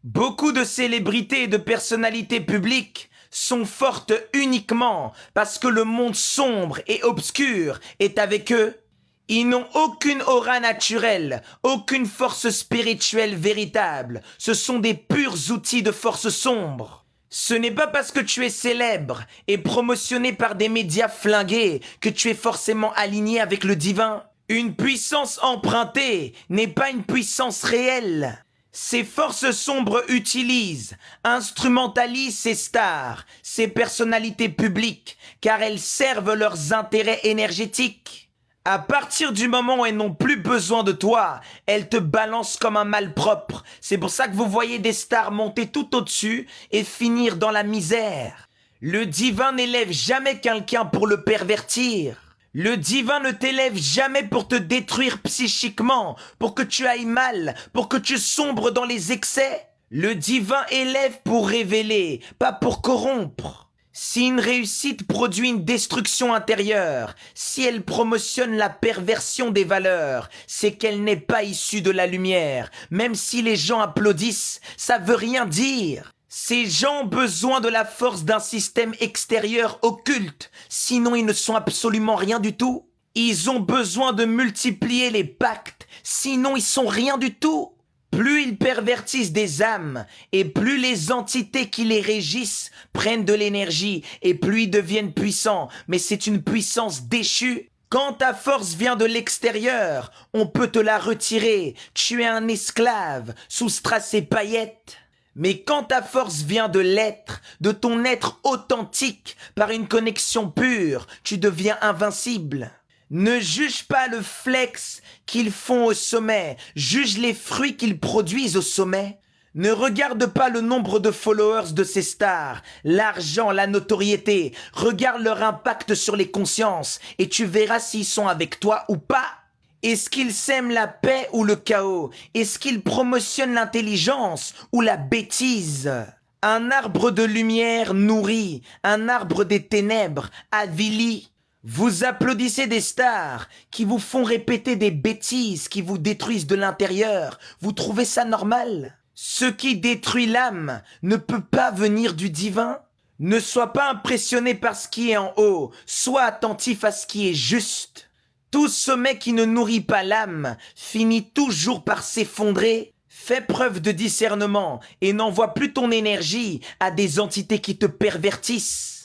Beaucoup de célébrités et de personnalités publiques sont fortes uniquement parce que le monde sombre et obscur est avec eux. Ils n'ont aucune aura naturelle, aucune force spirituelle véritable. Ce sont des purs outils de force sombre. Ce n'est pas parce que tu es célèbre et promotionné par des médias flingués que tu es forcément aligné avec le divin. Une puissance empruntée n'est pas une puissance réelle. Ces forces sombres utilisent, instrumentalisent ces stars, ces personnalités publiques, car elles servent leurs intérêts énergétiques. À partir du moment où elles n'ont plus besoin de toi, elles te balancent comme un malpropre. C'est pour ça que vous voyez des stars monter tout au-dessus et finir dans la misère. Le divin n'élève jamais quelqu'un pour le pervertir. Le divin ne t'élève jamais pour te détruire psychiquement, pour que tu ailles mal, pour que tu sombres dans les excès. Le divin élève pour révéler, pas pour corrompre. Si une réussite produit une destruction intérieure, si elle promotionne la perversion des valeurs, c'est qu'elle n'est pas issue de la lumière. Même si les gens applaudissent, ça veut rien dire. Ces gens ont besoin de la force d'un système extérieur occulte, sinon ils ne sont absolument rien du tout. Ils ont besoin de multiplier les pactes, sinon ils sont rien du tout. Plus ils pervertissent des âmes, et plus les entités qui les régissent prennent de l'énergie, et plus ils deviennent puissants, mais c'est une puissance déchue. Quand ta force vient de l'extérieur, on peut te la retirer, tu es un esclave, sous strass et paillettes. Mais quand ta force vient de l'être, de ton être authentique, par une connexion pure, tu deviens invincible. Ne juge pas le flex qu'ils font au sommet, juge les fruits qu'ils produisent au sommet. Ne regarde pas le nombre de followers de ces stars, l'argent, la notoriété. Regarde leur impact sur les consciences et tu verras s'ils sont avec toi ou pas. Est-ce qu'ils sèment la paix ou le chaos? Est-ce qu'ils promotionnent l'intelligence ou la bêtise? Un arbre de lumière nourrit, un arbre des ténèbres avilit. Vous applaudissez des stars qui vous font répéter des bêtises qui vous détruisent de l'intérieur. Vous trouvez ça normal? Ce qui détruit l'âme ne peut pas venir du divin. Ne sois pas impressionné par ce qui est en haut. Sois attentif à ce qui est juste. Tout sommet qui ne nourrit pas l'âme finit toujours par s'effondrer. Fais preuve de discernement et n'envoie plus ton énergie à des entités qui te pervertissent.